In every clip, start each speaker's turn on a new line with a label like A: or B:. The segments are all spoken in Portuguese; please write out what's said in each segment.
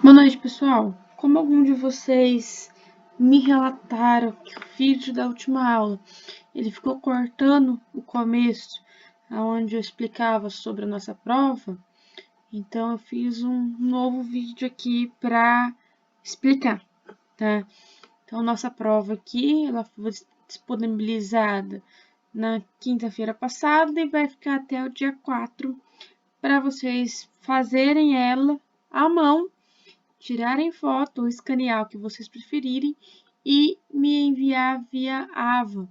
A: Boa noite, pessoal. Como algum de vocês me relataram que o vídeo da última aula ele ficou cortando o começo, onde eu explicava sobre a nossa prova, então eu fiz um novo vídeo aqui para explicar, tá? Então, nossa prova aqui, ela foi disponibilizada na quinta-feira passada e vai ficar até o dia 4 para vocês fazerem ela à mão, tirarem foto ou escanear o que vocês preferirem e me enviar via AVA,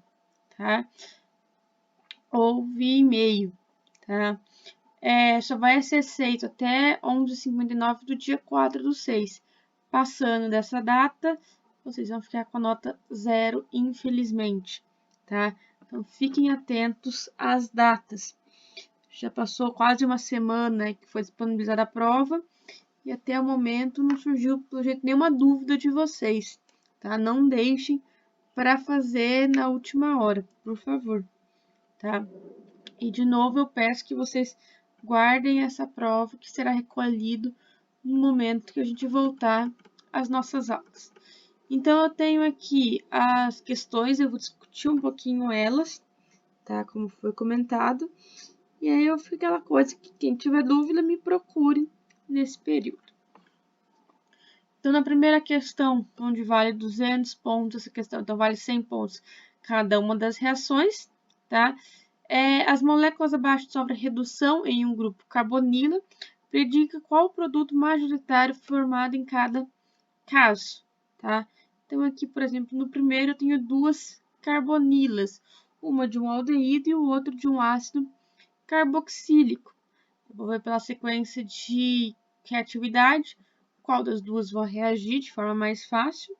A: tá? Ou via e-mail, tá? Só vai ser aceito até 11h59 do dia 4/6. Passando dessa data, vocês vão ficar com a nota 0, infelizmente, tá? Então, fiquem atentos às datas. Já passou quase uma semana que foi disponibilizada a prova e até o momento não surgiu, pelo jeito, nenhuma dúvida de vocês, tá? Não deixem para fazer na última hora, por favor, tá? E, de novo, eu peço que vocês guardem essa prova, que será recolhido no momento que a gente voltar às nossas aulas. Então, eu tenho aqui as questões, eu vou discutir um pouquinho elas, tá? Como foi comentado. E aí, eu fico aquela coisa que quem tiver dúvida, me procure nesse período. Então, na primeira questão, onde vale 200 pontos, essa questão, então vale 100 pontos cada uma das reações, tá? As moléculas abaixo sobre a redução em um grupo carbonila predica qual o produto majoritário formado em cada caso, tá? Então, aqui, por exemplo, no primeiro eu tenho duas carbonilas, uma de um aldeído e o outro de um ácido carboxílico. Eu vou ver pela sequência de reatividade qual das duas vou reagir de forma mais fácil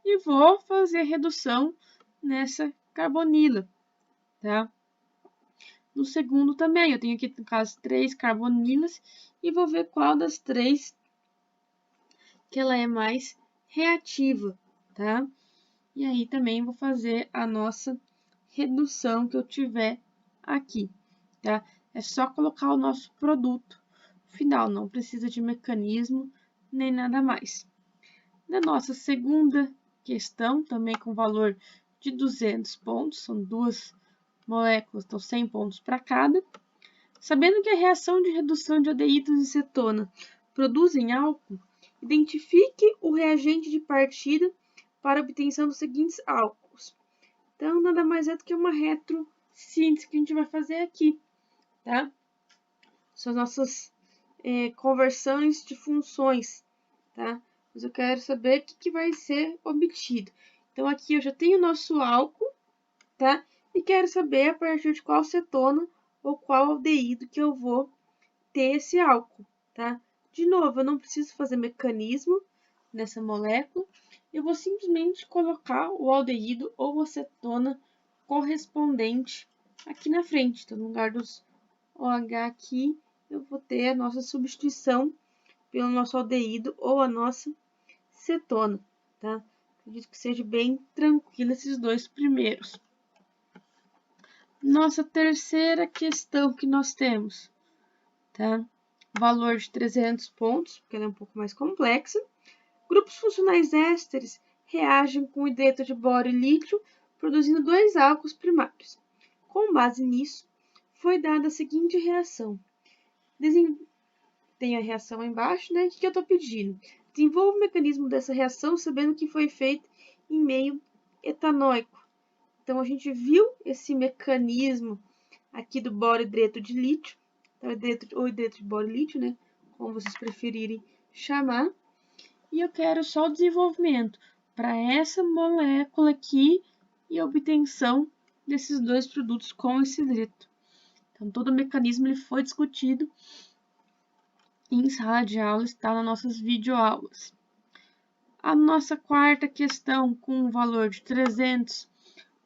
A: e vou fazer redução nessa carbonila, tá? No segundo também, eu tenho aqui, no caso, 3 carbonilas e vou ver qual das 3 que ela é mais reativa, tá? E aí também vou fazer a nossa redução que eu tiver aqui, tá? É só colocar o nosso produto final, não precisa de mecanismo nem nada mais. Na nossa segunda questão, também com valor de 200 pontos, são duas moléculas, então 100 pontos para cada. Sabendo que a reação de redução de aldeídos e cetona produzem álcool, identifique o reagente de partida para a obtenção dos seguintes álcools. Então, nada mais é do que uma retrosíntese que a gente vai fazer aqui, tá? São as nossas conversões de funções, tá? Mas eu quero saber o que vai ser obtido. Então, aqui eu já tenho o nosso álcool, tá? E quero saber a partir de qual cetona ou qual aldeído que eu vou ter esse álcool, tá? De novo, eu não preciso fazer mecanismo nessa molécula, eu vou simplesmente colocar o aldeído ou a cetona correspondente aqui na frente. Então, no lugar dos OH aqui, eu vou ter a nossa substituição pelo nosso aldeído ou a nossa cetona, tá? Acredito que seja bem tranquilo esses dois primeiros. Nossa terceira questão que nós temos, tá? Valor de 300 pontos, porque ela é um pouco mais complexa. Grupos funcionais ésteres reagem com o hidreto de bório e lítio, produzindo dois álcools primários. Com base nisso, foi dada a seguinte reação. Tem a reação aí embaixo, né? O que eu estou pedindo? Desenvolva o mecanismo dessa reação sabendo que foi feita em meio etanóico. Então, a gente viu esse mecanismo aqui do boro-hidreto de lítio, então, hidreto de boro-lítio, né? Como vocês preferirem chamar. E eu quero só o desenvolvimento para essa molécula aqui e a obtenção desses dois produtos com esse hidreto. Então, todo o mecanismo ele foi discutido em sala de aula, está nas nossas videoaulas. A nossa quarta questão, com um valor de 300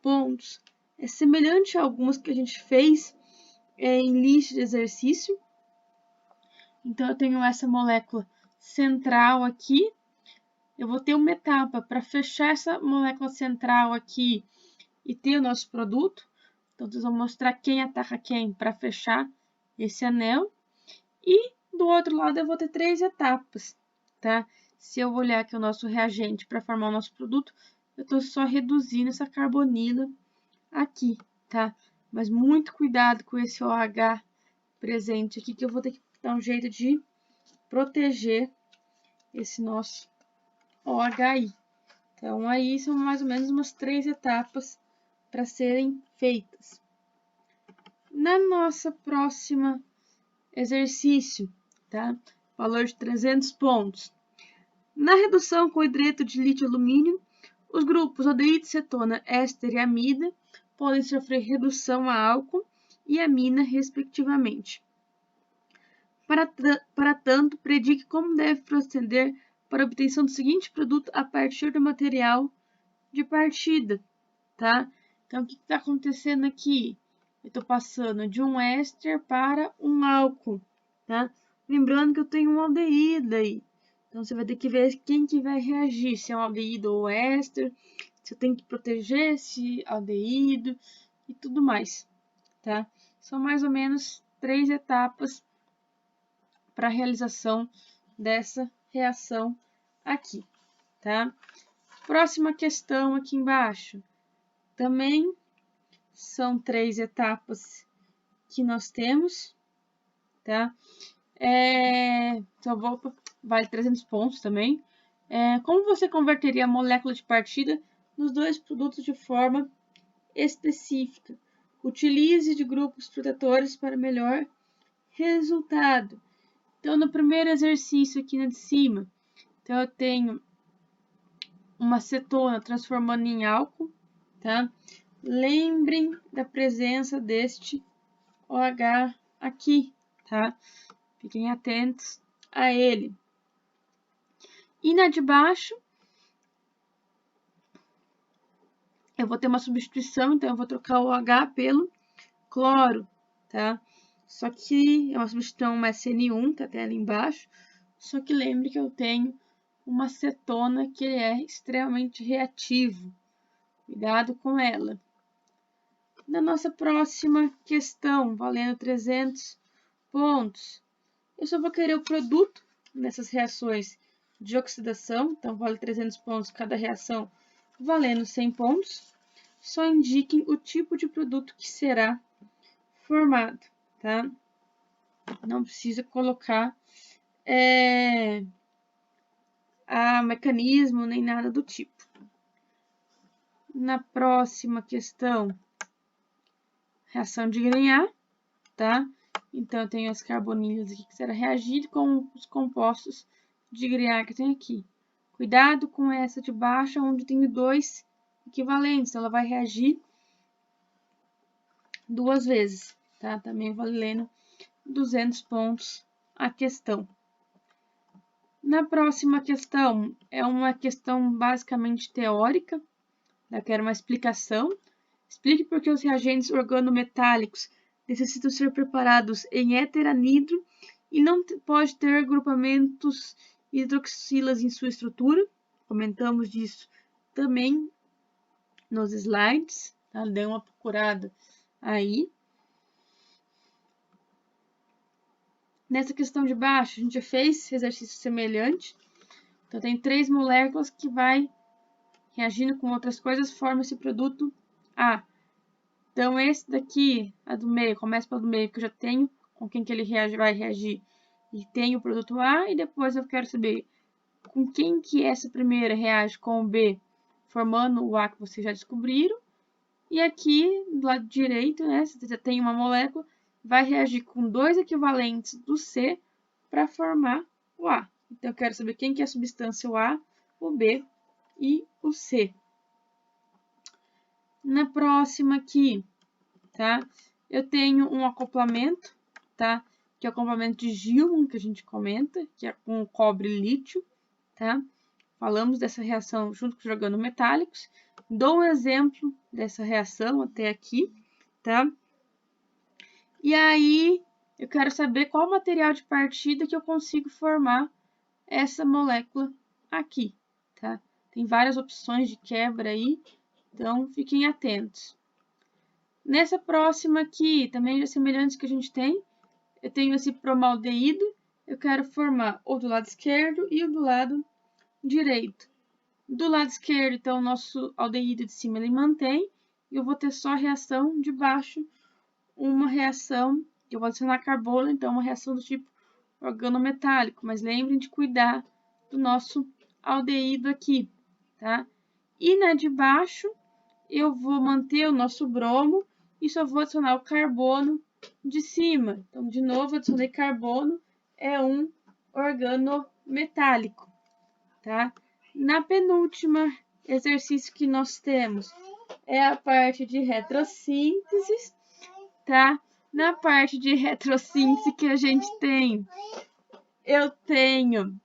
A: pontos, é semelhante a algumas que a gente fez em lista de exercício. Então, eu tenho essa molécula central aqui. Eu vou ter uma etapa para fechar essa molécula central aqui e ter o nosso produto. Então, vocês vão mostrar quem ataca quem para fechar esse anel. E do outro lado, eu vou ter 3 etapas, tá? Se eu olhar aqui o nosso reagente para formar o nosso produto, eu estou só reduzindo essa carbonila aqui, tá? Mas muito cuidado com esse OH presente aqui, que eu vou ter que dar um jeito de proteger esse nosso OHI. Então, aí são mais ou menos umas 3 etapas para serem feitas. Na nossa próxima exercício, tá? Valor de 300 pontos. Na redução com hidreto de lítio-alumínio, os grupos aldeído, cetona, éster e amida podem sofrer redução a álcool e amina, respectivamente. Para tanto, predique como deve proceder para a obtenção do seguinte produto a partir do material de partida, tá? Então, o que está acontecendo aqui? Eu estou passando de um éster para um álcool, tá? Lembrando que eu tenho um aldeído aí. Então, você vai ter que ver quem que vai reagir, se é um aldeído ou éster, se eu tenho que proteger esse aldeído e tudo mais, tá? São mais ou menos 3 etapas para a realização dessa reação aqui, tá? Próxima questão aqui embaixo. Também são 3 etapas que nós temos, tá? Então, vale 300 pontos também. Como você converteria a molécula de partida nos 2 produtos de forma específica? Utilize de grupos protetores para melhor resultado. Então, no primeiro exercício aqui de cima, então eu tenho uma cetona transformando em álcool, tá? Lembrem da presença deste OH aqui, tá? Fiquem atentos a ele. E na de baixo, eu vou ter uma substituição, então eu vou trocar o OH pelo cloro, tá? Só que é uma substituição, uma SN1, tá até ali embaixo. Só que lembre que eu tenho uma cetona que é extremamente reativo. Cuidado com ela. Na nossa próxima questão, valendo 300 pontos, eu só vou querer o produto nessas reações de oxidação, então vale 300 pontos cada reação, valendo 100 pontos. Só indiquem o tipo de produto que será formado, tá? Não precisa colocar mecanismo nem nada do tipo. Na próxima questão, reação de Grignard, tá? Então, eu tenho as carbonilas aqui que será reagir com os compostos de Grignard que tem aqui. Cuidado com essa de baixo, onde tem 2 equivalentes. Ela vai reagir 2 vezes, tá? Também valendo 200 pontos a questão. Na próxima questão, é uma questão basicamente teórica. Eu quero uma explicação. Explique por que os reagentes organometálicos necessitam ser preparados em éter-anidro e não pode ter grupamentos hidroxilas em sua estrutura. Comentamos disso também nos slides, tá? Dê uma procurada aí. Nessa questão de baixo, a gente já fez exercício semelhante. Então, tem 3 moléculas que vai reagindo com outras coisas, forma esse produto A. Então, esse daqui, a do meio, começa pelo do meio, que eu já tenho com quem que ele vai reagir. E tem o produto A, e depois eu quero saber com quem que essa primeira reage com o B, formando o A que vocês já descobriram. E aqui, do lado direito, né, você já tem uma molécula, vai reagir com 2 equivalentes do C para formar o A. Então, eu quero saber quem que é a substância, o A, o B e o C. Na próxima aqui, tá? Eu tenho um acoplamento, tá? Que é o acoplamento de Gilman, que a gente comenta, que é com cobre e lítio, tá? Falamos dessa reação junto com os organometálicos. Dou um exemplo dessa reação até aqui, tá? E aí, eu quero saber qual material de partida que eu consigo formar essa molécula aqui, tá? Tem várias opções de quebra aí, então fiquem atentos. Nessa próxima aqui, também já semelhantes que a gente tem, eu tenho esse formaldeído, eu quero formar o do lado esquerdo e o do lado direito. Do lado esquerdo, então, o nosso aldeído de cima ele mantém, e eu vou ter só a reação de baixo, uma reação, eu vou adicionar carbono, então uma reação do tipo organometálico, mas lembrem de cuidar do nosso aldeído aqui, tá? E na de baixo, eu vou manter o nosso bromo e só vou adicionar o carbono de cima. Então, de novo, adicionei carbono, é um organometálico, tá? Na penúltima exercício que nós temos é a parte de retrossíntese, tá? Na parte de retrossíntese que a gente tem, eu tenho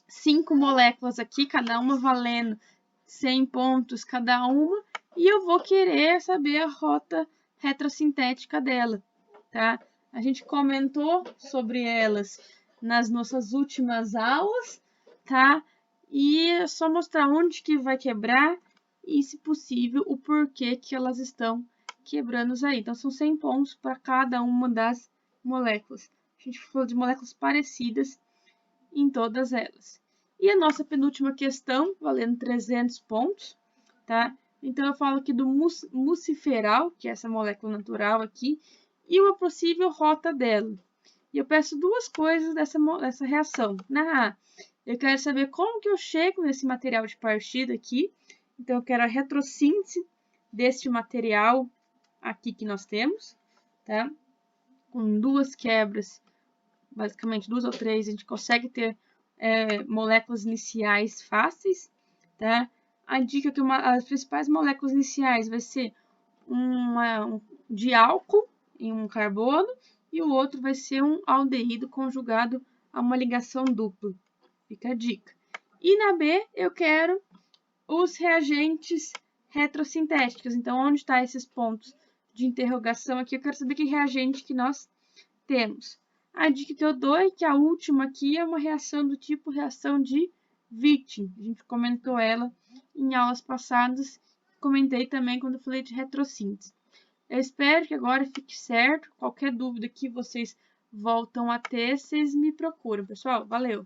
A: 5 moléculas aqui, cada uma valendo 100 pontos cada uma, e eu vou querer saber a rota retrossintética dela, tá? A gente comentou sobre elas nas nossas últimas aulas, tá? E é só mostrar onde que vai quebrar e, se possível, o porquê que elas estão quebrando aí. Então, são 100 pontos para cada uma das moléculas. A gente falou de moléculas parecidas em todas elas. E a nossa penúltima questão, valendo 300 pontos, tá? Então, eu falo aqui do muciferal, que é essa molécula natural aqui, e uma possível rota dela. E eu peço duas coisas dessa reação. Na A, eu quero saber como que eu chego nesse material de partida aqui. Então, eu quero a retrossíntese deste material aqui que nós temos, tá? Com duas quebras, basicamente 2 ou 3, a gente consegue ter moléculas iniciais fáceis, tá? A dica que as principais moléculas iniciais vai ser um de álcool em um carbono e o outro vai ser um aldeído conjugado a uma ligação dupla. Fica a dica. E na B, eu quero os reagentes retrossintéticos. Então, onde estão esses pontos de interrogação aqui? Eu quero saber que reagente que nós temos. A dica que eu dou é que a última aqui é uma reação do tipo reação de Wittig. A gente comentou ela em aulas passadas. Comentei também quando eu falei de retrossíntese. Eu espero que agora fique certo. Qualquer dúvida que vocês voltam a ter, vocês me procuram, pessoal. Valeu!